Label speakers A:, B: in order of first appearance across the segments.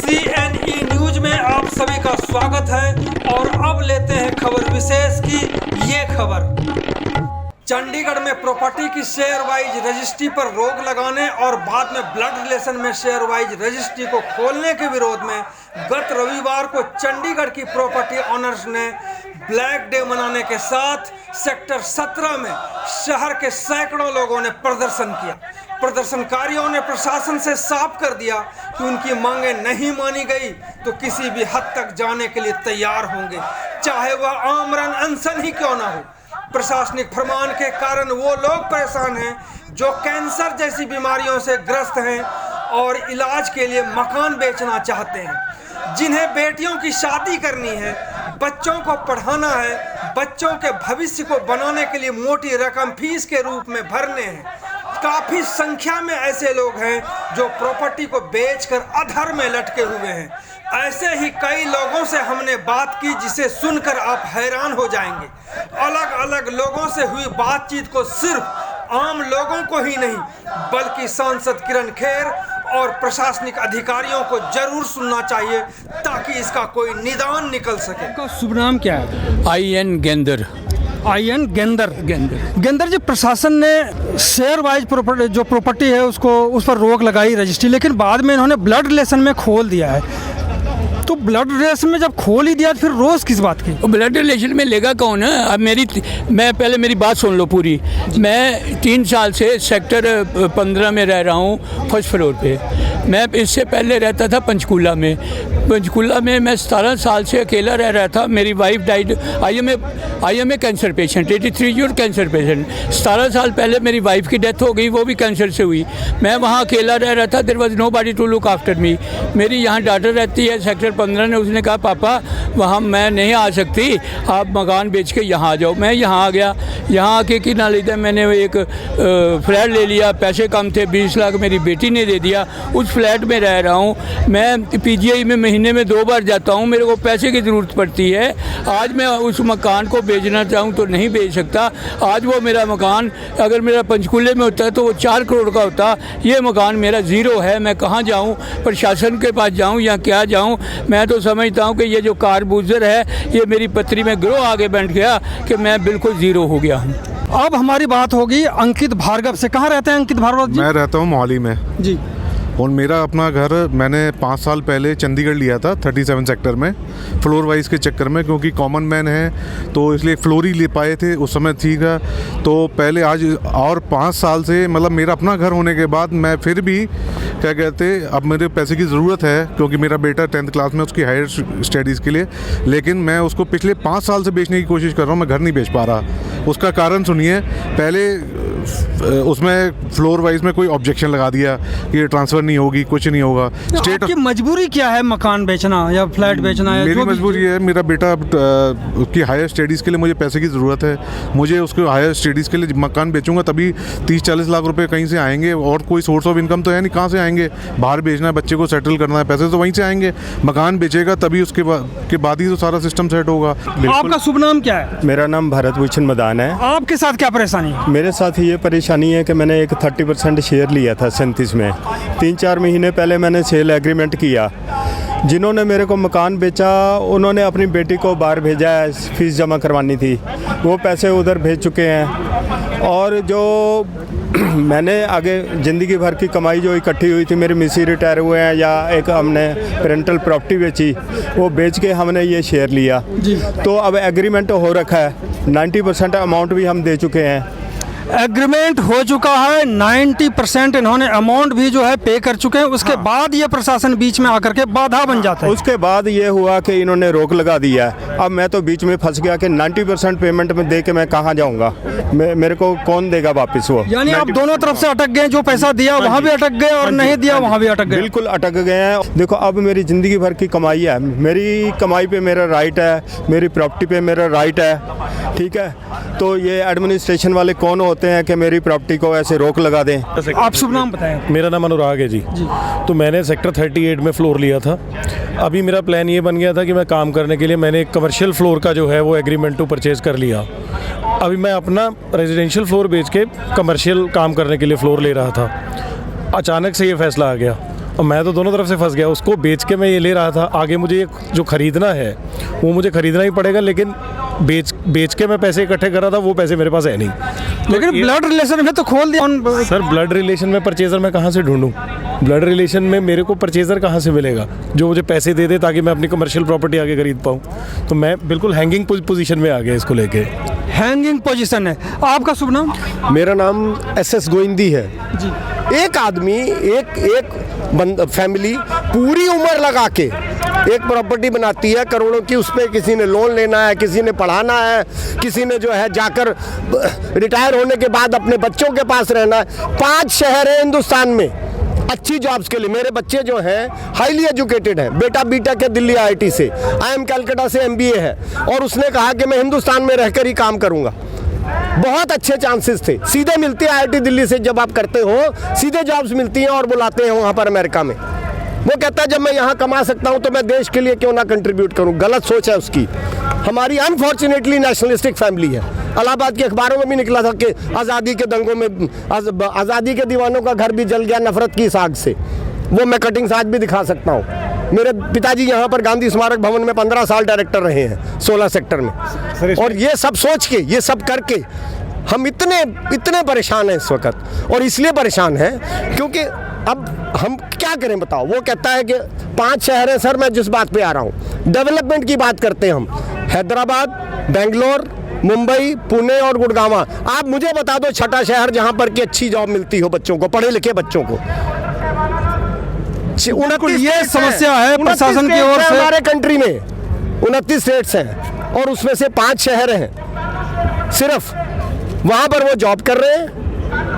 A: CNE news में आप सभी का स्वागत है और अब लेते हैं खबर विशेष की ये खबर। चंडीगढ़ में प्रॉपर्टी की शेयर वाइज रजिस्ट्री पर रोक लगाने और बाद में ब्लड रिलेशन में शेयर वाइज रजिस्ट्री को खोलने के विरोध में गत रविवार को चंडीगढ़ की प्रॉपर्टी ओनर्स ने ब्लैक डे मनाने के साथ सेक्टर 17 में शहर के सैकड़ों लोगों ने प्रदर्शन किया। प्रदर्शनकारियों ने प्रशासन से साफ कर दिया कि उनकी मांगें नहीं मानी गई तो किसी भी हद तक जाने के लिए तैयार होंगे, चाहे वह आमरण अनशन ही क्यों ना हो। प्रशासनिक फरमान के कारण वो लोग परेशान हैं जो कैंसर जैसी बीमारियों से ग्रस्त हैं और इलाज के लिए मकान बेचना चाहते हैं, जिन्हें बेटियों की शादी करनी है, बच्चों को पढ़ाना है, बच्चों के भविष्य को बनाने के लिए मोटी रकम फीस के रूप में भरने हैं। काफी संख्या में ऐसे लोग हैं जो प्रॉपर्टी को बेचकर अधर में लटके हुए हैं। ऐसे ही कई लोगों से हमने बात की जिसे सुनकर आप हैरान हो जाएंगे। अलग अलग लोगों से हुई बातचीत को सिर्फ आम लोगों को ही नहीं बल्कि सांसद किरण खेर और प्रशासनिक अधिकारियों को जरूर सुनना चाहिए ताकि इसका कोई निदान निकल सके।
B: आपका शुभ नाम क्या है?
C: IN गेंदर।
B: IN गेंदर जी, प्रशासन ने शेयर वाइज जो प्रॉपर्टी है उस पर रोक लगाई रजिस्ट्री, लेकिन बाद में इन्होंने ब्लड रिलेशन में खोल दिया है। तो ब्लड रिलेशन में जब खोल ही दिया तो फिर रोज किस बात की?
C: ब्लड रिलेशन में लेगा कौन है? अब मैं पहले मेरी बात सुन लो पूरी। मैं 3 साल से सेक्टर 15 में रह रहा हूँ, फर्स्ट फ्लोर पे। मैं इससे पहले रहता था पंचकूला में मैं 17 साल से अकेला रह रहा था। मेरी wife died. I am a cancer patient, 83 year cancer patient. 17 साल पहले मेरी वाइफ की डेथ हो गई, वो भी कैंसर से हुई। मैं वहाँ अकेला रह रहा था। There was nobody to look after me. मेरी यहाँ डॉटर रहती है सेक्टर 15 ने। उसने कहा पापा वहाँ मैं नहीं आ सकती, आप मकान बेच के यहाँ आ जाओ। मैं यहाँ आ गया। यहाँ आके कि ना लेते मैंने एक फ्लैट ले लिया। पैसे कम थे, 20 लाख मेरी बेटी ने दे दिया। उस फ्लैट में रह रहा हूँ। मैं PGI में महीने में 2 बार जाता हूँ। मेरे को पैसे की ज़रूरत पड़ती है। आज मैं उस मकान को बेचना चाहूँ तो नहीं बेच सकता। आज वो मेरा मकान अगर मेरा पंचकूले में होता तो वो 4 करोड़ का होता। ये मकान मेरा ज़ीरो है। मैं कहाँ जाऊँ? प्रशासन के पास जाऊँ या क्या जाऊँ? मैं तो समझता हूँ कि ये जो कारबूजर है ये मेरी पत्री में ग्रोह आगे बैठ गया कि मैं बिल्कुल ज़ीरो हो गया हूँ।
B: अब हमारी बात होगी अंकित भार्गव से। कहाँ रहते हैं अंकित भार्गव जी?
D: मैं रहता हूँ मोहाली में
B: जी।
D: और मेरा अपना घर मैंने 5 साल पहले चंडीगढ़ लिया था 37 सेक्टर में, फ्लोर वाइज के चक्कर में, क्योंकि कॉमन मैन है तो इसलिए फ्लोर ही ले पाए थे उस समय। ठीक है, तो पहले आज और 5 साल से मतलब मेरा अपना घर होने के बाद मैं फिर भी क्या कहते अब मेरे पैसे की ज़रूरत है क्योंकि मेरा बेटा 10th क्लास में, उसकी हायर स्टडीज़ के लिए। लेकिन मैं उसको पिछले 5 साल से बेचने की कोशिश कर रहा हूँ, मैं घर नहीं बेच पा रहा। उसका कारण सुनिए। पहले उसमें फ्लोर वाइज में कोई ऑब्जेक्शन लगा दिया कि ये ट्रांसफ़र नहीं होगी, कुछ नहीं होगा।
B: स्टेट की मजबूरी क्या है मकान बेचना या फ्लैट बेचना है?
D: मेरी मजबूरी है, मेरा बेटा उसकी हायर स्टडीज़ के लिए मुझे पैसे की ज़रूरत है। मुझे उसको हायर स्टडीज़ के लिए मकान बेचूंगा तभी 30-40 लाख रुपए कहीं से आएंगे और कोई सोर्स ऑफ इनकम तो है नहीं। कहाँ से आएंगे? बाहर भेजना है, बच्चे को सेटल करना है, पैसे तो वहीं से आएंगे। मकान बेचेगा तभी उसके बाद ही तो सारा सिस्टम सेट होगा।
B: आपका शुभ नाम क्या है?
E: मेरा नाम भारत भूषण मदान है।
B: आपके साथ क्या परेशानी है? मेरे
E: साथ ये परेशानी है कि मैंने एक 30% शेयर लिया था 37 में। 3-4 महीने पहले मैंने सेल एग्रीमेंट किया। जिन्होंने मेरे को मकान बेचा उन्होंने अपनी बेटी को बाहर भेजा है, फीस जमा करवानी थी, वो पैसे उधर भेज चुके हैं। और जो मैंने आगे ज़िंदगी भर की कमाई जो इकट्ठी हुई थी, मेरे मिसी रिटायर हुए हैं या एक हमने पेरेंटल प्रॉपर्टी बेची, वो बेच के हमने ये शेयर लिया। तो अब एग्रीमेंट हो रखा है, 90% अमाउंट भी हम दे चुके हैं।
B: एग्रीमेंट हो चुका है, 90% इन्होंने अमाउंट भी जो है पे कर चुके हैं। उसके बाद ये प्रशासन बीच में आकर के बाधा बन जाता है।
E: उसके बाद ये हुआ कि इन्होंने रोक लगा दिया है। अब मैं तो बीच में फंस गया कि 90% पेमेंट में दे के मैं कहाँ जाऊँगा? मेरे को कौन देगा वापस वो?
B: यानी आप दोनों तरफ से अटक गए। जो पैसा दिया वहाँ भी अटक गए और नहीं दिया वहाँ भी अटक गए।
E: बिल्कुल अटक गए हैं। देखो अब मेरी ज़िंदगी भर की कमाई है, मेरी कमाई पे मेरा राइट है, मेरी प्रॉपर्टी पे मेरा राइट है। ठीक है, तो ये एडमिनिस्ट्रेशन वाले कौन होते हैं कि मेरी प्रॉपर्टी को ऐसे रोक लगा दें?
B: आप शुभ नाम बताएं।
F: मेरा नाम अनुराग है जी। तो मैंने सेक्टर 38 में फ्लोर लिया था। अभी मेरा प्लान ये बन गया था कि मैं काम करने के लिए मैंने एक कमर्शियल फ्लोर का जो है वो एग्रीमेंट टू परचेज़ कर लिया। अभी मैं अपना रेजिडेंशियल फ्लोर बेच के कमर्शियल काम करने के लिए फ्लोर ले रहा था। अचानक से ये फैसला आ गया और मैं तो दोनों तरफ से फंस गया। उसको बेच के मैं ये ले रहा था, आगे मुझे ये जो खरीदना है वो मुझे खरीदना ही पड़ेगा, लेकिन बेच के मैं पैसे इकट्ठे कर रहा था, वो पैसे मेरे पास है नहीं।
B: लेकिन ब्लड रिलेशन में तो खोल दिया
F: सर ब्लड रिलेशन में परचेज़र मैं कहाँ से ढूंढूं? ब्लड रिलेशन में मेरे को परचेज़र कहाँ से मिलेगा जो मुझे पैसे दे दे ताकि मैं अपनी कमर्शियल प्रॉपर्टी आगे खरीद पाऊँ? तो मैं बिल्कुल हैंगिंग पोजीशन में आ गया इसको लेके।
B: हैंगिंग पोजीशन है। आपका शुभ नाम?
G: मेरा नाम SS गोविंदी है जी। एक आदमी एक फैमिली पूरी उम्र लगा के एक प्रॉपर्टी बनाती है करोड़ों की, उस पर किसी ने लोन लेना है, किसी ने पढ़ाना है, किसी ने जो है जाकर रिटायर होने के बाद अपने बच्चों के पास रहना है। 5 शहर हैं हिंदुस्तान में अच्छी जॉब्स के लिए। मेरे बच्चे जो हैं हाईली एजुकेटेड हैं। बेटा बीटेक है दिल्ली IIT से, IIM कलकत्ता से MBA है, और उसने कहा कि मैं हिंदुस्तान में रहकर ही काम करूंगा। बहुत अच्छे चांसेस थे, सीधे मिलती है IIT दिल्ली से, जब आप करते हो सीधे जॉब्स मिलती हैं और बुलाते हैं वहाँ पर अमेरिका में। वो कहता है जब मैं यहाँ कमा सकता हूँ तो मैं देश के लिए क्यों ना कंट्रीब्यूट करूँ। गलत सोच है उसकी। हमारी अनफॉर्चुनेटली नेशनलिस्टिक फैमिली है। इलाहाबाद के अखबारों में भी निकला था कि आज़ादी के दंगों में आज़ादी के दीवानों का घर भी जल गया नफरत की साग से। वो मैं कटिंग्स आज भी दिखा सकता हूँ। मेरे पिताजी यहाँ पर गांधी स्मारक भवन में 15 साल डायरेक्टर रहे हैं 16 सेक्टर में। और ये सब सोच के, ये सब करके हम इतने परेशान हैं इस वक्त। और इसलिए परेशान हैं क्योंकि अब हम क्या करें बताओ। वो कहता है कि 5 शहर हैं। सर मैं जिस बात पे आ रहा हूँ, डेवलपमेंट की बात करते हैं हम। हैदराबाद, बेंगलोर, मुंबई, पुणे और गुड़गांव। आप मुझे बता दो छठा शहर जहाँ पर की अच्छी जॉब मिलती हो बच्चों को, पढ़े लिखे बच्चों को।
B: ये समस्या है प्रशासन की ओर से।
G: हमारे कंट्री में 29 स्टेट्स हैं और उसमें से 5 शहर हैं सिर्फ। वहाँ पर वो जॉब कर रहे हैं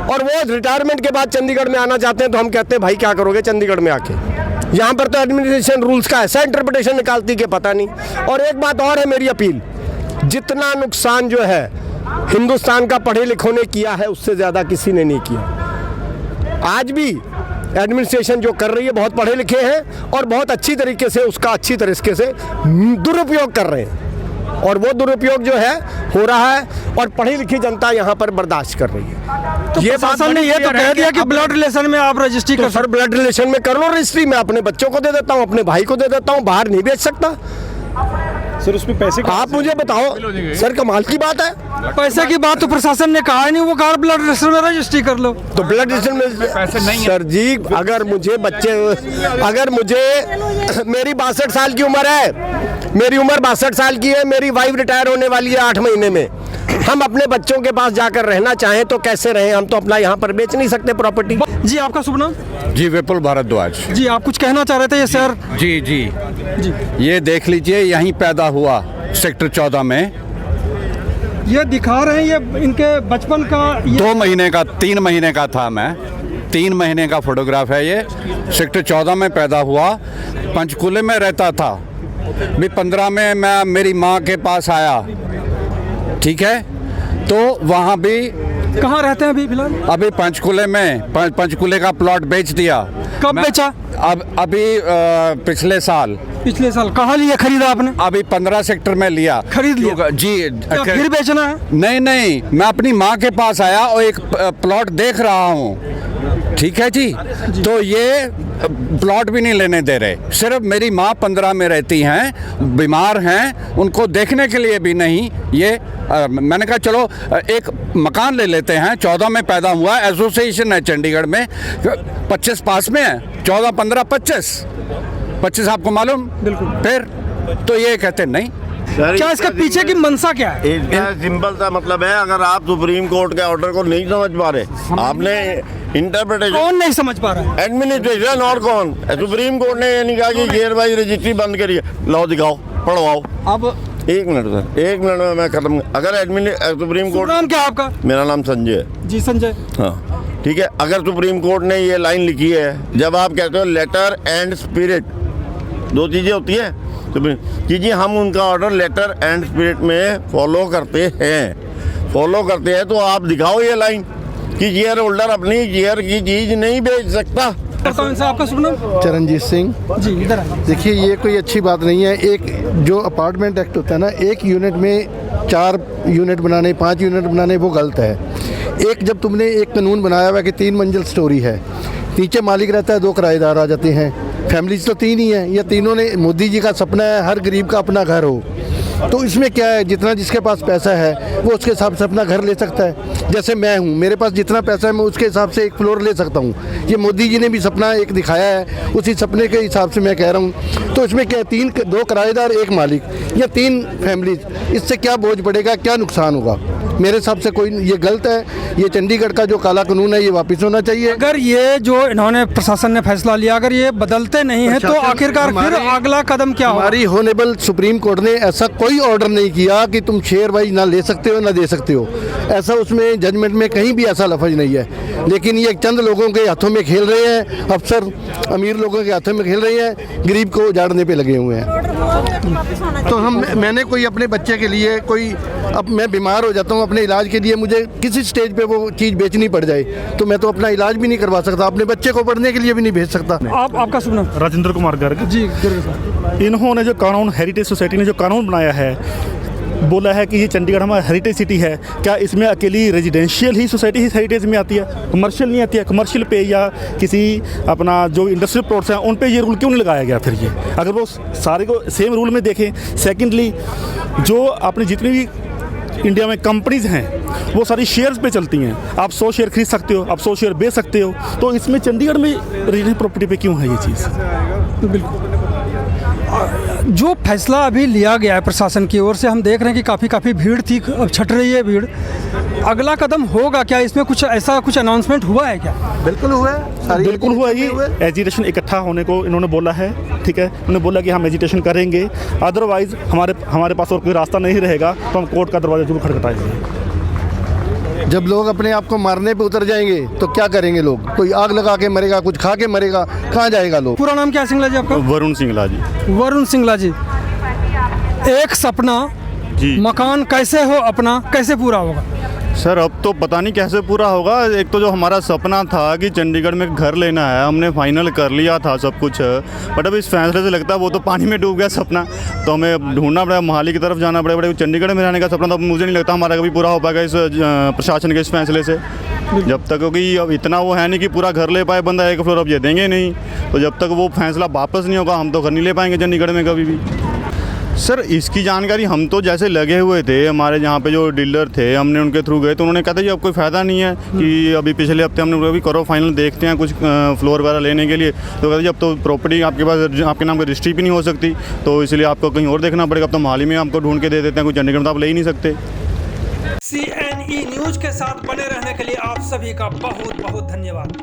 G: और वो रिटायरमेंट के बाद चंडीगढ़ में आना चाहते हैं। तो हम कहते हैं भाई क्या करोगे चंडीगढ़ में आके? यहाँ पर तो एडमिनिस्ट्रेशन रूल्स का ऐसा इंटरप्रिटेशन निकालती कि पता नहीं। और एक बात और है मेरी अपील, जितना नुकसान जो है हिंदुस्तान का पढ़े लिखों ने किया है उससे ज़्यादा किसी ने नहीं किया। आज भी एडमिनिस्ट्रेशन जो कर रही है बहुत पढ़े लिखे हैं और बहुत अच्छी तरीके से उसका अच्छी तरीके से दुरुपयोग कर रहे हैं। और वो दुरुपयोग जो है हो रहा है और पढ़ी लिखी जनता यहाँ पर बर्दाश्त कर रही है।
B: तो ये प्रशासन ने ये तो कह दिया कि ब्लड रिलेशन में आप रजिस्ट्री कर।
G: सर ब्लड रिलेशन में कर लो रजिस्ट्री। मैं अपने बच्चों को दे देता हूँ, अपने भाई को दे देता हूँ, बाहर नहीं बेच सकता।
F: सर उसमें पैसे
G: आप मुझे बताओ सर, कमाल की बात है।
B: पैसे की बात तो प्रशासन ने कहा नहीं। वो कहा ब्लड रिलेशन में रजिस्ट्री कर लो।
G: तो ब्लड रिलेशन में पैसे नहीं सर जी। अगर मुझे मेरी 62 साल की उम्र है, मेरी उम्र 62 साल की है, मेरी वाइफ रिटायर होने वाली है 8 महीने में। हम अपने बच्चों के पास जाकर रहना चाहें तो कैसे रहें? हम तो अपना यहाँ पर बेच नहीं सकते प्रॉपर्टी।
B: जी आपका शुभ नाम?
H: जी विपुल भारद्वाज।
B: जी आप कुछ कहना चाह रहे थे? ये सर
H: जी ये देख लीजिए, यहीं पैदा हुआ सेक्टर 14 में।
B: ये दिखा रहे हैं, ये इनके बचपन का
H: 2 महीने का 3 महीने का था मैं। 3 महीने का फोटोग्राफ है ये। सेक्टर 14 में पैदा हुआ, पंचकूले में रहता था। भी 15 में मैं मेरी माँ के पास आया, ठीक है। तो वहाँ भी
B: कहाँ रहते हैं अभी फिलहाल?
H: अभी पंचकूले में, पंचकूले का प्लॉट बेच दिया।
B: कब बेचा?
H: अब अभी पिछले साल।
B: पिछले साल कहाँ लिया, खरीदा आपने?
H: अभी 15 सेक्टर में लिया।
B: खरीद लिया
H: जी।
B: फिर बेचना है?
H: नहीं, मैं अपनी माँ के पास आया और एक प्लॉट देख रहा हूँ, ठीक है जी। तो ये प्लॉट भी नहीं लेने दे रहे। सिर्फ मेरी माँ 15 में रहती हैं, बीमार हैं, उनको देखने के लिए भी नहीं। ये मैंने कहा चलो एक मकान ले लेते हैं। 14 में पैदा हुआ, एसोसिएशन है चंडीगढ़ में। 25 पास में है, 14, 15, 25 आपको मालूम? बिल्कुल। फिर तो ये कहते नहीं।
B: क्या इसका पीछे की मंशा क्या है?
I: इसका सिंपल सा मतलब है, अगर आप सुप्रीम कोर्ट के ऑर्डर को नहीं समझ पा रहे, आपने इंटरप्रिटेशन।
B: कौन नहीं समझ पा रहा है?
I: एडमिनिस्ट्रेशन और कौन? सुप्रीम कोर्ट ने ये नहीं कहा कि गियर वाइज रजिस्ट्री बंद करिए। लाओ दिखाओ, पढ़वाओ।
B: अब
I: 1 मिनट सर, 1 मिनट में मैं खत्म। अगर सुप्रीम कोर्ट।
B: नाम क्या आपका?
I: मेरा नाम संजय है।
B: जी संजय।
I: हाँ ठीक है। अगर सुप्रीम कोर्ट ने ये लाइन लिखी है, जब आप कहते हो लेटर एंड स्पिरिट, 2 चीज़ें होती है कि जी हम उनका ऑर्डर लेटर एंड स्पिरिट में फॉलो करते हैं, तो आप दिखाओ ये लाइन कि शेयर होल्डर अपनी शेयर की चीज़ नहीं बेच सकता।
B: आपका शुभ नाम?
J: चरणजीत सिंह जी। इधर देखिए, ये कोई अच्छी बात नहीं है। एक जो अपार्टमेंट एक्ट होता है ना, 1 यूनिट में 4 यूनिट बनाने, 5 यूनिट बनाने, वो गलत है। एक जब तुमने एक कानून बनाया हुआ कि 3 मंजिल स्टोरी है, नीचे मालिक रहता है, 2 किराएदार आ जाते हैं। फैमिलीज तो 3 ही हैं। ये तीनों ने, मोदी जी का सपना है हर गरीब का अपना घर हो। तो इसमें क्या है, जितना जिसके पास पैसा है वो उसके हिसाब से अपना घर ले सकता है। जैसे मैं हूँ, मेरे पास जितना पैसा है मैं उसके हिसाब से एक फ्लोर ले सकता हूँ। ये मोदी जी ने भी सपना एक दिखाया है, उसी सपने के हिसाब से मैं कह रहा हूँ। तो इसमें क्या है, 2 किराएदार 1 मालिक या 3 फैमिलीज, इससे क्या बोझ पड़ेगा, क्या नुकसान होगा? मेरे हिसाब से कोई, ये गलत है। ये चंडीगढ़ का जो काला कानून है ये वापस होना चाहिए।
B: अगर ये जो इन्होंने प्रशासन ने फैसला लिया, अगर ये बदलते नहीं है तो आखिरकार फिर अगला कदम क्या होगा?
J: हमारी होनेबल सुप्रीम कोर्ट ने ऐसा कोई ऑर्डर नहीं किया कि तुम शेयर वाइज ना ले सकते हो ना दे सकते हो। ऐसा उसमें जजमेंट में कहीं भी ऐसा लफ्ज नहीं है। लेकिन ये चंद लोगों के हाथों में खेल रहे हैं, अफसर अमीर लोगों के हाथों में खेल रहे हैं, गरीब को उजाड़ने पे लगे हुए हैं। तो मैंने कोई अपने बच्चे के लिए कोई, अब मैं बीमार हो जाता हूँ, अपने इलाज के लिए मुझे किसी स्टेज पे वो चीज़ बेचनी पड़ जाए तो मैं तो अपना इलाज भी नहीं करवा सकता, अपने बच्चे को पढ़ने के लिए भी नहीं भेज सकता।
B: आपका शुभ नाम?
K: राजेंद्र कुमार गर्ग
B: जी, गर्ग साहब।
K: इन्होंने जो कानून, हेरिटेज सोसाइटी ने जो कानून बनाया है, बोला है कि ये चंडीगढ़ हमारा हेरिटेज सिटी है। क्या इसमें अकेली रेजिडेंशियल ही सोसाइटी ही हेरिटेज में आती है, कमर्शियल नहीं आती है? कमर्शियल पे या किसी अपना जो इंडस्ट्रियल प्लॉट्स हैं उन पे ये रूल क्यों नहीं लगाया गया? फिर ये अगर वो सारे को सेम रूल में देखें। सेकेंडली, जो अपनी जितनी भी इंडिया में कंपनीज़ हैं वो सारी शेयर्स पे चलती हैं। आप 100 शेयर खरीद सकते हो, आप 100 शेयर बेच सकते हो। तो इसमें चंडीगढ़ में रेजिडेंशियल प्रॉपर्टी पे क्यों है ये चीज़?
B: बिल्कुल। जो फैसला अभी लिया गया है प्रशासन की ओर से, हम देख रहे हैं कि काफ़ी भीड़ थी, अब छट रही है भीड़। अगला कदम होगा क्या? इसमें कुछ ऐसा कुछ अनाउंसमेंट हुआ है क्या?
J: बिल्कुल हुआ है,
K: बिल्कुल हुआ। ये एजिटेशन इकट्ठा होने को इन्होंने बोला है, ठीक है। उन्होंने बोला कि हम एजिटेशन करेंगे, अदरवाइज हमारे पास और कोई रास्ता नहीं रहेगा तो हम कोर्ट का दरवाजा जरूर खटखटाएंगे।
J: जब लोग अपने आप को मारने पे उतर जाएंगे तो क्या करेंगे लोग? कोई आग लगा के मरेगा, कुछ खा के मरेगा, कहाँ जाएगा लोग?
B: पूरा नाम क्या है सिंगला जी आपका?
K: वरुण सिंगला जी।
B: वरुण सिंगला जी, एक सपना
K: जी,
B: मकान कैसे हो अपना, कैसे पूरा होगा?
K: सर अब तो पता नहीं कैसे पूरा होगा। एक तो जो हमारा सपना था कि चंडीगढ़ में घर लेना है, हमने फाइनल कर लिया था सब कुछ, बट अब इस फैसले से लगता है वो तो पानी में डूब गया सपना। तो हमें ढूंढना पड़ेगा, मोहाली की तरफ जाना पड़ेगा। चंडीगढ़ में रहने का सपना तो मुझे नहीं लगता हमारा कभी पूरा हो पाएगा इस प्रशासन के इस फैसले से। जब तक, क्योंकि अब इतना वो है नहीं कि पूरा घर ले पाए बंदा, 1 फ्लोर अब ये देंगे नहीं। तो जब तक वो फैसला वापस नहीं होगा हम तो घर नहीं ले पाएंगे चंडीगढ़ में कभी भी। सर इसकी जानकारी हम तो जैसे लगे हुए थे, हमारे यहाँ पे जो डीलर थे हमने उनके थ्रू गए तो उन्होंने कहा था जी अब कोई फ़ायदा नहीं है कि अभी पिछले हफ्ते हमने अभी करो फाइनल देखते हैं कुछ फ्लोर वगैरह लेने के लिए। तो कहते जी अब तो प्रॉपर्टी आपके पास आपके नाम की रजिस्ट्री भी नहीं हो सकती, तो इसलिए आपको कहीं और देखना पड़ेगा। अब तो मोहाली में आपको ढूंढ के दे देते हैं, कोई चंडीगढ़ में तो आप ले ही नहीं सकते।
A: CNE न्यूज़ के साथ बने रहने के लिए आप सभी का बहुत बहुत धन्यवाद।